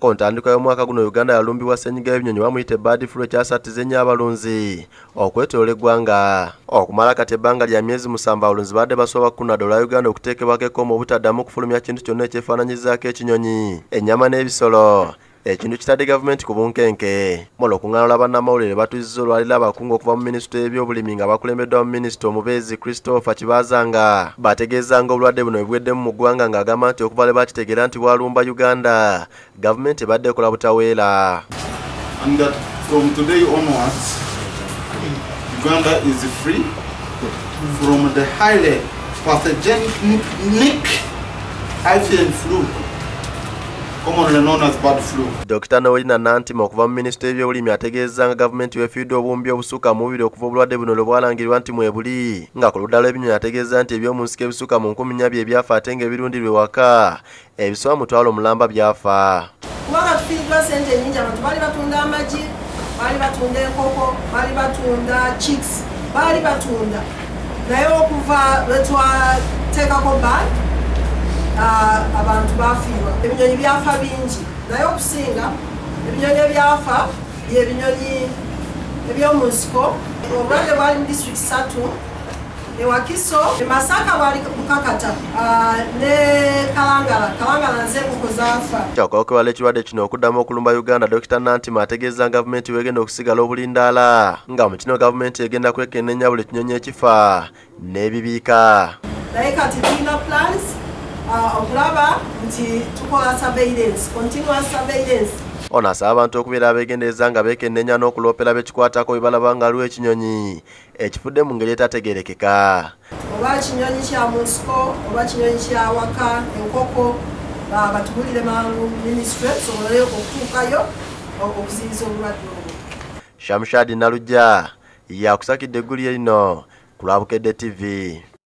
Ku ntandikwa y'omwaka guno Uganda yalumbibwa ssennyiga w'ebinyonyi bamuyita bird flu ekyasattiza ennyo abalunzi okwetoola eggwanga. Okumala kati ebbanga lya myezi 7 abalunzi badde basoba kufuna dola Uganda okuteekebwako ekkomo obutaddamu kufulumya kintu kyonna ekyefaananyizaako ekinyonyi, ennyama n'ebisolo. Ekintu kitadde gavumenti ku bunkenke. Mono okuŋŋaanula bannamawulire batuuzizza olwaliro abakungu okuva mu minisitule y'ebyobulimi nga bakulembeddwa mu minisita omubeezi Christopher Kibaazanga bategeezanga obulwadde buno bweddemu mu ggwanga ng'agamba nti okuva lwe bakitegeera nti bwalumba Uganda, gavumenti ebadde ekola butaweera. And that from today onwards, Uganda is free from the highly pathogenic avian flu. Dr. Nalujja Nantima okuva mu minisitule y'ebyobulimi ategeeza nga gavumenti weefiiridde obumbi obusukka mu 2 okuva obulwadde buno lwe bwalangiribwa nti mwebuli, nga ku ludda lw'ebinyonyi ategeeza nti eby'omu nsiko ebisukka mu 4,000 bye byafa ate ng'ebirundirwa ewaka ebisoba mu 1,000 byafa. Kubanga tufiiriddwa ssente nnyingi, abantu baali batunda amagi, baali batunda enkoko, baali batunda chicks, baali batunda, naye okuva lwe twateekako ban abantu bafiirwa, ebinyonyi byafa bingi, naye okusinga ebinyonyi ebyafa by'ebinyonyi eby'omu nsiko. Obulwadde bwali mu disitulikiti 3, e Wakiso, e Masaka bwali Bukakata ne Kalangala nze enkoko zaafa. Kyakwawukibwala ekirwadde kino okuddamu okulumba Uganda, Dr. Nantima ategeeza gavumenti wegenda okusigala obulindaala nga mu kino gavumenti egenda kwekenneenya buli kinyonyi ekifa n'ebibiika. Naye kati tulina plans okulaba nti tukola surveillance, continuous surveillance. Ono asaba abantu okubeera abeegendereza nga beekenneenya n'okuloopera bekikwatako bwe balaba nga waliwo ekinyonyi ekifudde mu ngeri etategeerekeka. Oba kinyonyi kya mu nsiko, oba kinyonyi kya waka, enkoko, batubulire mangu minisitule tusobole okutuukayo okuziyiza obulwadde obwo. Sham Shad Nalujja yakusakidde eggulire lino ku lwa Bukedde TV.